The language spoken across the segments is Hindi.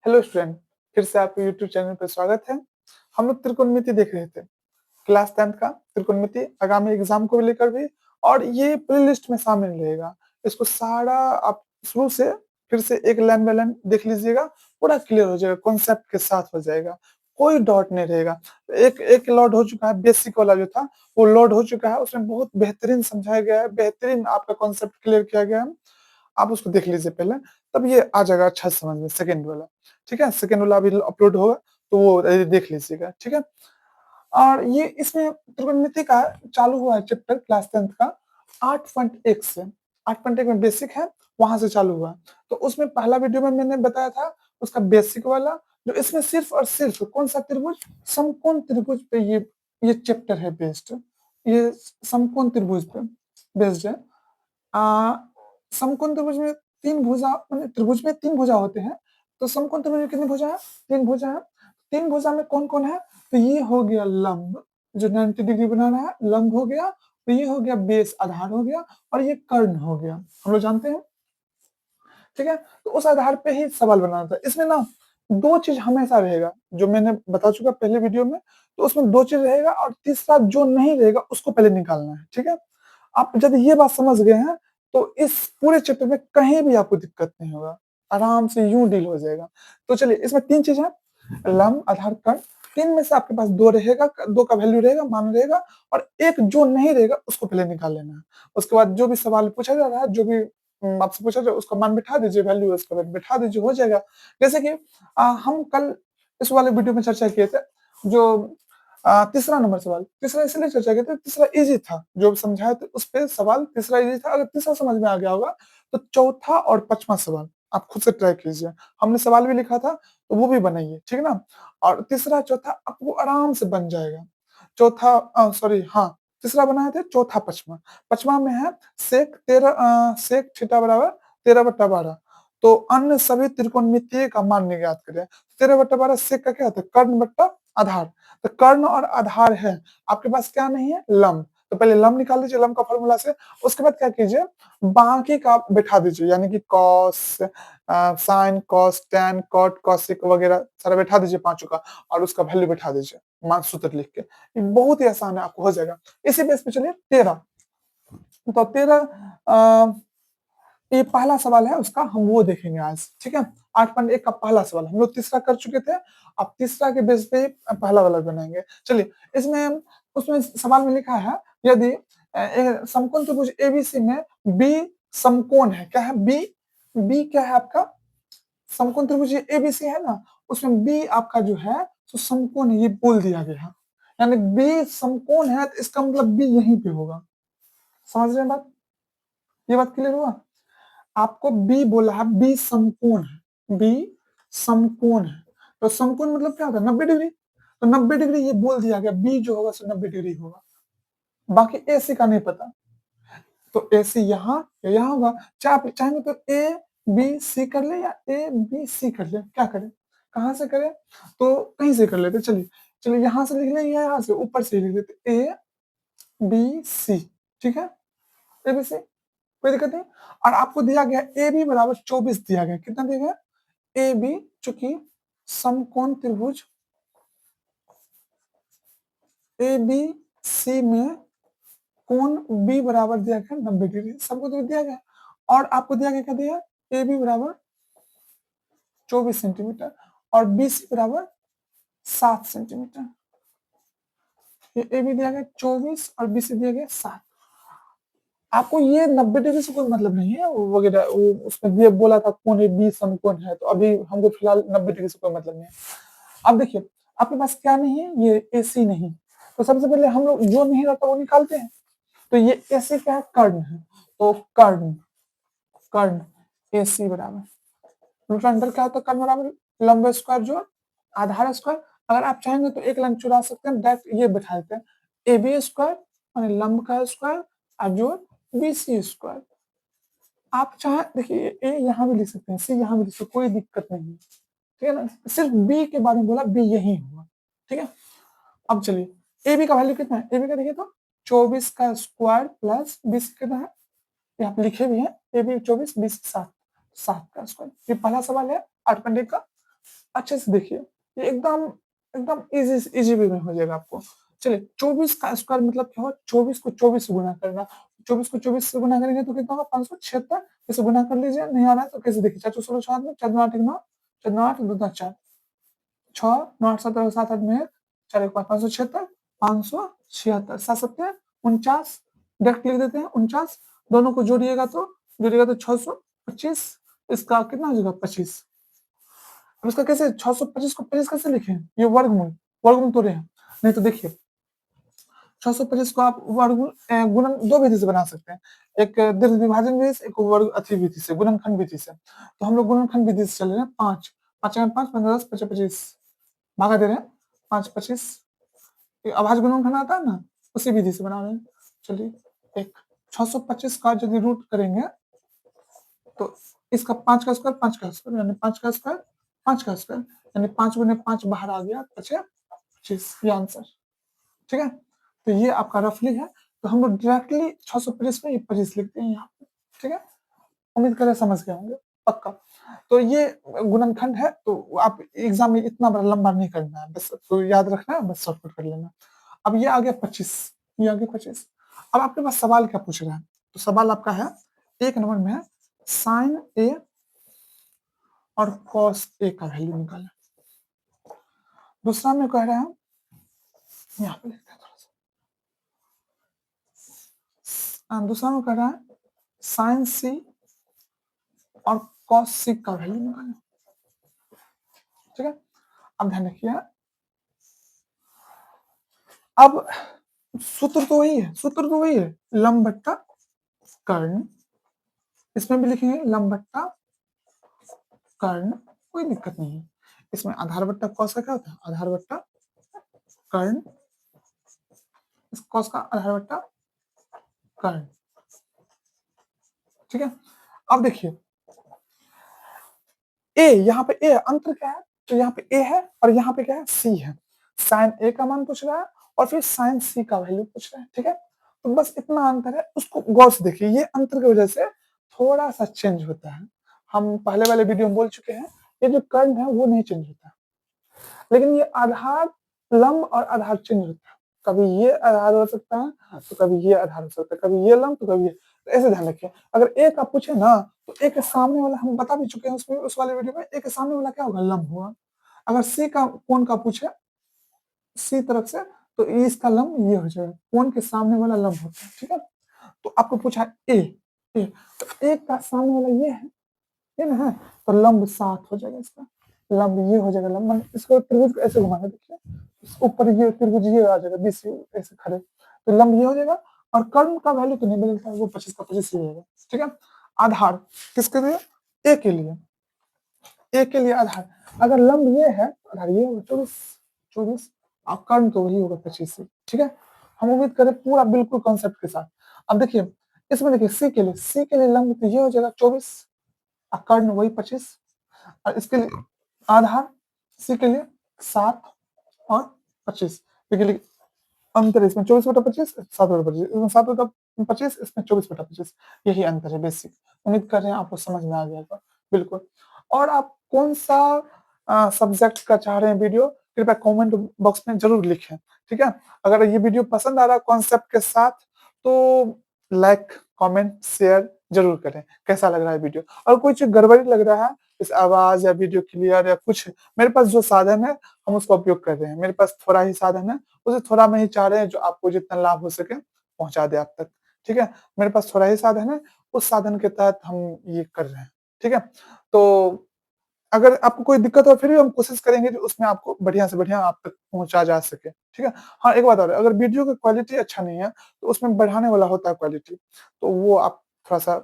हेलो स्टूडेंट, फिर से आपके यूट्यूब चैनल पे स्वागत है। हम लोग त्रिकोणमिति देख रहे थे, क्लास 10th का त्रिकोणमिति आगामी एग्जाम को लेकर भी, और ये प्लेलिस्ट में शामिल रहेगा। इसको सारा आप शुरू से फिर से एक लाइन बाय लाइन देख लीजिएगा, पूरा क्लियर हो जाएगा, कॉन्सेप्ट के साथ हो जाएगा, कोई डाउट नहीं रहेगा। एक एक लोड हो चुका है, बेसिक वाला जो था वो लोड हो चुका है, उसमें बहुत बेहतरीन समझाया गया है, बेहतरीन आपका कॉन्सेप्ट क्लियर किया गया है। आप उसको देख लीजिए पहले, तब ये आ जाएगा अच्छा से समझ में सेकंड वाला। ठीक है, सेकंड वाला अभी अपलोड होगा तो वो देख लीजिएगा। ठीक है, और ये इसमें त्रिकोणमिति का चालू हुआ है चैप्टर क्लास 10th का 8.1 से। 8.1 में बेसिक है, वहां से चालू हुआ। तो उसमें पहला वीडियो में मैंने बताया था उसका बेसिक वाला, जो इसमें सिर्फ और सिर्फ कौन सा त्रिभुज, समकोण त्रिभुज पे ये चैप्टर है बेस्ड। ये समकोण त्रिभुज पे बेस्ड है। आ, समकोण त्रिभुज में तीन भुजा, माने त्रिभुज में तीन भुजा होते हैं। तो समकोण त्रिभुज में कितनी भुजा है? तीन भुजा है। तीन भुजा में कौन कौन है? तो ये हो गया लंब, जो 90 डिग्री बना रहा है, लंब हो गया। तो ये हो गया बेस, आधार हो गया, और ये कर्ण हो गया, हम लोग जानते हैं। ठीक है, तो उस आधार पे ही सवाल बनाना था। इसमें ना दो चीज हमेशा रहेगा, जो मैंने बता चुका पहले वीडियो में। तो उसमें दो चीज रहेगा, और तीसरा जो नहीं रहेगा उसको पहले निकालना है। ठीक है, आप जब ये बात समझ गए हैं तो इस पूरे चैप्टर में कहीं भी आपको दिक्कत नहीं होगा, आराम से यूं डील हो जाएगा। तो चलिए, इसमें तीन चीज है, लंब, आधार, कर्ण। तीन में से आपके पास दो रहेगा, दो का वैल्यू रहेगा, मान रहेगा, और एक जो नहीं रहेगा उसको पहले निकाल लेना है। उसके बाद जो भी सवाल पूछा जा रहा है, जो भी आपसे पूछा जाए, उसका मान बिठा दीजिए, वैल्यू उसका बिठा दीजिए, हो जाएगा। जैसे कि हम कल इस वाले वीडियो में चर्चा किए थे, जो तीसरा नंबर सवाल, तीसरा इसलिए चर्चा किया था, तीसरा इजी था, जो समझाया था उस पे सवाल तीसरा इजी था। अगर तीसरा समझ में आ गया होगा तो चौथा और पांचवा सवाल आप खुद से ट्राई कीजिए। हमने सवाल भी लिखा था, तो वो भी बनाइए, ठीक है ना। और तीसरा चौथा आपको आराम से बन जाएगा। चौथा, सॉरी, हाँ, तीसरा बनाए थे, चौथा पांचवा। पांचवा में है सेक थीटा बराबर 13/12। तो अन्य सभी त्रिकोणमितीय का मान ज्ञात करें। 13/12 सेक का क्या होता है? कर्ण बट्टा आधार। तो कर्ण और आधार है, आपके पास क्या नहीं है? लंब। तो पहले लंब निकाल दीजिए लंब का फॉर्मूला से। उसके बाद क्या कीजिए, बाकी का बैठा दीजिए, यानी कि cos, sine, cos, tan, cot, cosec वगैरह सारा बैठा दीजिए पांचों का, और उसका वैल्यू बैठा दीजिए मान सूत्र लिख के। ये बहुत ही आसान है, आपको हो जाएगा। इसी बेस पे चलिए 13। तो 13, ये पहला सवाल है उसका, हम वो देखेंगे आज। ठीक है, 8.1 का पहला सवाल हम लोग तीसरा कर चुके थे, अब तीसरा के बेस पे पहला वाला बनाएंगे। चलिए, इसमें उसमें सवाल में लिखा है, यदि समकोण त्रिभुज एबीसी में बी समकोण है, क्या है? बी, बी क्या है आपका? समकोण त्रिभुज एबीसी है ना, उसमें बी आपका जो है तो समकोण है, ये बोल दिया गया है। यानी बी समकोण है, तो इसका मतलब बी यहीं पे होगा। समझ रहे हैं बात? ये बात क्लियर हुआ? आपको बी बोला है, बी समकोण है, बी समकोण है। तो समकोण मतलब क्या होता है? 90 डिग्री। तो 90 डिग्री ये बोल दिया गया, बी जो होगा सो 90 डिग्री होगा। बाकी ए सी का नहीं पता, तो ए सी यहाँ या यहाँ होगा। चाहे आप चाहेंगे तो ए बी सी कर ले, या ए बी सी कर ले, क्या करें, कहाँ से करें? तो कहीं से कर लेते। चलिए, चलिए यहाँ से लिख लें या यहाँ से ऊपर से लिख देते, ए बी सी। ठीक है, ए बी सी, कोई दिक्कत नहीं। और आपको दिया गया ए बी बराबर 24 दिया गया, कितना दिया गया? ए बी, चूंकि समकोण त्रिभुज ए बी सी में कोण बी बराबर दिया गया 90 डिग्री, सबको तो दिया गया। और आपको दिया गया, क्या दिया? ए बी बराबर 24 सेंटीमीटर, और बी सी बराबर 7 सेंटीमीटर। ये ए बी दिया गया 24 और बी सी दिया गया 7। आपको ये 90 डिग्री से कोई मतलब नहीं है वो वगैरह, वो उसमें ये बोला था कोण ए बी समकोण है, तो अभी हमको फिलहाल 90 डिग्री से कोई मतलब नहीं है। अब देखिए, आपके पास क्या नहीं है? ये एसी नहीं। तो सबसे पहले हम लोग जो नहीं रहता वो निकालते हैं। तो ये एसी क्या है? कर्ण है। तो कर्ण, कर्ण एसी बराबर रूट अंडर क्या होता है? कर्ण बराबर लंब स्क्वायर जोड़ आधार स्क्वायर। अगर आप चाहेंगे तो एक लाइन चुरा सकते हैं, डायरेक्ट ये बैठा देते हैं, ए बी स्क्वायर माने लंब का स्क्वायर और जोड़ बी सी स्क्वायर। आप चाहे देखिए, ए यहाँ भी लिख सकते हैं, सी यहाँ भी लिख सकते हैं, कोई दिक्कत नहीं है। ठीक है ना, सिर्फ बी के बारे में बोला, बी यही होगा। ठीक है, अब चलिए, ए बी का वैल्यू कितना है? ए बी का देखिए तो 24 का स्क्वायर प्लस 20 कितना है, यहाँ पे लिखे भी है, ए बी 24 20 7, 7 का स्क्वायर। ये पहला सवाल है 8.1 का। अच्छे से देखिए, ये एकदम एकदम ईज़ी वे में हो जाएगा आपको। चलिए 24 का स्क्वायर मतलब क्या हुआ? 24 को 24 से गुणा करना। 24 को 24 से गुणा करेंगे तो कितना होगा? 576। इसे गुणा कर लीजिए, नहीं आ रहा है तो कैसे देखिए? 4 चौक 16 4 में, 4 दूना 8 एक 9, 4 दूना 8 2 दूना 4, 6 9 8 7 7 8 में 1, 4 एक 5 576, 576, 7 सत्ते 49, डायरेक्ट लिख देते हैं 49, दोनों को जोड़िएगा तो 625, इसका कितना हो जाएगा? 25। अब इसका कैसे 625 को 25 कैसे लिखें? ये वर्गमूल तोड़े हैं। नहीं तो देखिए 625 को आप गुणन 2 विधि से बना सकते हैं। एक दीर्घ विभाजन विधि से, एक वर्ग अति विधि से, गुणनखंड विधि से। तो हम लोग गुणनखंड विधि से चल रहे हैं 5, 5 में 5, 15 10 25 25 भागा दे रहे हैं 5 25, ये अभाज्य गुणनखंड आता है ना, उसी विधि से बना रहे हैं। चलिए एक 625 का यदि रूट करेंगे तो इसका 5 का स्क्वायर 5 का स्क्वायर यानी 5 का स्क्वायर 5 का स्क्वायर यानी 5 गुने 5 बाहर आ गया, बचे 25, ये आंसर। ठीक है? तो ये आपका रफली है, तो हम लोग डायरेक्टली 625 में ये 25 लिखते हैं यहाँ पे। ठीक है? उम्मीद करें समझ गए होंगे, पक्का। तो ये गुणनखंड है, तो आप एग्जाम में इतना बड़ा लंबा नहीं करना है, बस तो याद रखना है, बस शॉर्टकट कर लेना। अब ये आ गया 25, ये आ गया 25। अब आपके पास सवाल क्या पूछ रहा है? तो सवाल आपका है 1 नंबर में है साइन ए और कॉस ए का वैल्यू निकालना। दूसरा में कह रहा है, यहाँ पे लिखते हैं थोड़ा सा, दूसरा में कह रहा है साइन सी और कॉस सी का वैल्यू निकालना। ठीक है? अब ध्यान रखिए, अब सूत्र तो वही है, लंब बट्टा कर्ण। इसमें भी लिखेंगे लंब बट्टा कर्ण, कोई दिक्कत नहीं है। इसमें आधार बट्टा कॉस का क्या होता है? आधार बट्टा कर्ण, इस कॉस का आधार बट्टा कर्ण। ठीक है? अब देखिए ए, यहाँ पे ए अंतर क्या है? तो यहाँ पे ए है और यहाँ पे क्या है? सी है। साइन ए का मान पूछ रहा है और फिर साइन सी का वैल्यू पूछ रहा है। ठीक है? तो बस इतना अंतर है, उसको गौर से देखिए। ये अंतर की वजह से थोड़ा सा चेंज होता है। हम पहले वाले वीडियो में बोल चुके हैं, ये जो कर्ण है वो नहीं चेंज होता, लेकिन ये आधार, लंब और आधार चेंज होता है। कभी ये आधार हो सकता है तो कभी ये आधार हो सकता है, कभी ये लंब तो कभी ये, तो ऐसे ध्यान रखिए। अगर ए का पूछे ना तो ए के सामने वाला, हम बता भी चुके हैं उसमें, उस वाले वीडियो में, ए के सामने वाला क्या होगा? लंब हुआ। अगर सी का कोण का पूछे सी तरफ से, तो इसका लंब ये हो जाएगा, कोण के सामने वाला लंब होता है। ठीक है? तो आपको पूछा ए, ए तो ए का सामने वाला ये ना है, तो लंब 7 हो जाएगा इसका, लंब ये हो जाएगा लंब। इसको त्रिभुज को ऐसे घुमाना, देखिए ऊपर ये त्रिभुज ये आ जाएगा, बीच ऐसे खड़े, तो लंब ये हो जाएगा। और कर्ण का वैल्यू तो नहीं बदलता है, वो 25 का 25 ही रहेगा। ठीक है? आधार किसके लिए? ए के लिए, ए के लिए आधार। अगर लंब ये है तो आधार ये होगा 24, और कर्ण तो वही होगा 25 से। ठीक है? हम उम्मीद करें पूरा बिल्कुल कॉन्सेप्ट के साथ। अब देखिए इसमें, देखिए सी के लिए लंब तो ये हो जाएगा 24 और कर्ण वही 25, और इसके लिए आधार सी के लिए 7 और 25, क्योंकि अंतर इसमें 24/25, 7/25, इसमें 7/25, इसमें 24/25, यही अंतर है बेसिक। उम्मीद कर रहे हैं आपको समझ में आ गया होगा, बिल्कुल। और आप कौन सा सब्जेक्ट का चाह रहे हैं वीडियो, कृपया कमेंट बॉक्स में जरूर लिखें। ठीक है? अगर ये वीडियो पसंद आ रहा है कॉन्सेप्ट के साथ, तो लाइक कमेंट शेयर जरूर करें। कैसा लग रहा है वीडियो? और कुछ गड़बड़ी लग रहा है, इस आवाज या वीडियो क्लियर या कुछ, मेरे पास जो साधन है हम उसका उपयोग कर रहे हैं। मेरे पास थोड़ा ही साधन है, उसे थोड़ा में ही चाह रहे हैं जो आपको जितना लाभ हो सके पहुंचा दे आप तक। ठीक है? मेरे पास थोड़ा ही साधन है, उस साधन के तहत हम ये कर रहे हैं। ठीक है? तो अगर आपको कोई दिक्कत हो, फिर भी हम कोशिश करेंगे कि उसमें आपको बढ़िया से बढ़िया आप तक पहुंचा जा सके। ठीक है? हाँ, एक बात और है, अगर वीडियो का क्वालिटी अच्छा नहीं है तो उसमें बढ़ाने वाला होता है क्वालिटी, तो वो आप थोड़ा-सा,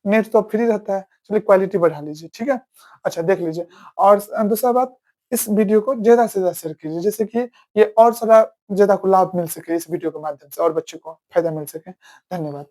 नेट तो फ्री रहता है, चलिए क्वालिटी बढ़ा लीजिए। ठीक है? अच्छा देख लीजिए। और दूसरा बात, इस वीडियो को ज़्यादा से ज़्यादा शेयर कीजिए, जिससे कि ये और सारा ज़्यादा को लाभ मिल सके इस वीडियो के माध्यम से और बच्चों को फ़ायदा मिल सके। धन्यवाद।